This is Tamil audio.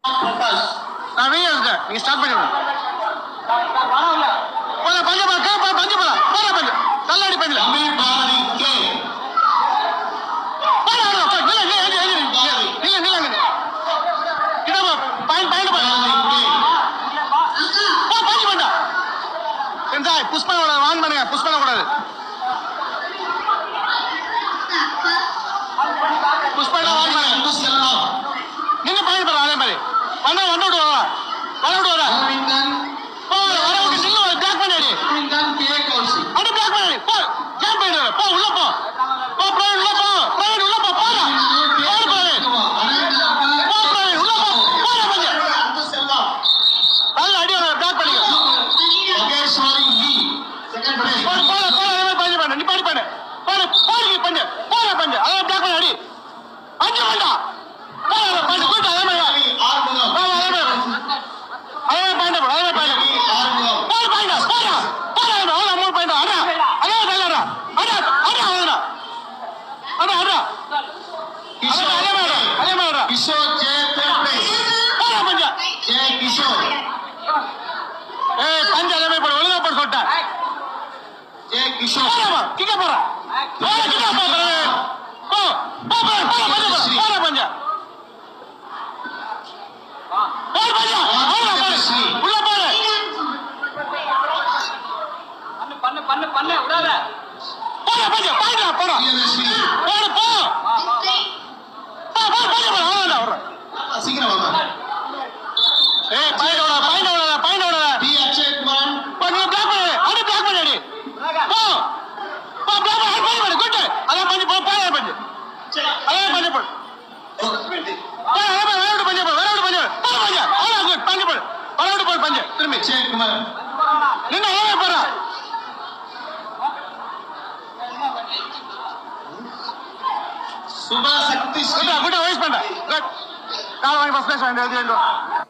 நான் வெளியே இருக்கேன், நீங்க ஸ்டார்ட் பண்ணிடுங்க. பஞ்சு போல கேப்பா, பஞ்சு போல போற பஞ்சு கல்லாடி பஞ்சு புஷ்பனோட வான் பண்ணுங்க, புஷ்பன கூடாது. புஷ்பன வான் பண்ணுங்க, நீங்க பாயிண்ட் பண்ணலாம். அதே மாதிரி பண்ண வந்து விடுவா வர விடுவாரா வர விட்டு நின்று பிளாக் பண்ணாடி அடி பிளாக் பண்ணாடி போ ஜாம் பண்ணிடுற போ உள்ள போ போ பிரவீன் உள்ள போ பிரவீன் உள்ள போ போடா போடு பிரவீன் போ பிரவீன் உள்ள போ போடா பஞ்சு நல்ல அடி வர பிளாக் பண்ணிக்க போடு போட போட அதே மாதிரி பஞ்சு பண்ணு நீ பாடி பண்ணு போடு போடு பஞ்சு போட பஞ்சு அதான் பிளாக் பண்ண அடி அஞ்சு வேண்டாம் பஞ்சு கூட்டு அதே மாதிரி பண்ணு விடாத போடா பஞ்சு பாயிண்டா போடா போடு போ போ போ போடா சீக்கிரம் வாங்க ஏய் பாயிண்டோட பாயிண்டோட பாயிண்டோட டி அக்ஷய் குமார் பண்ணு பிளாக் பண்ணு அடி பிளாக் பண்ணு அடி போ போ பிளாக் பண்ணு பண்ணு குட் அத பஞ்சு போ போடா பஞ்சு அத பஞ்சு போ வரவுடு பஞ்சு போ வரவுடு பஞ்சு போ பஞ்சு அத குட் பஞ்சு போ வரவுடு போ பஞ்சு திரும்பி அக்ஷய் குமார் நின்னு ஏவே போறா சுபா சக்தி குட் வாய்ஸ் பண்ணு குட் கால் வாங்கி ஃபர்ஸ்ட் கிளாஸ் வாங்கி எழுதி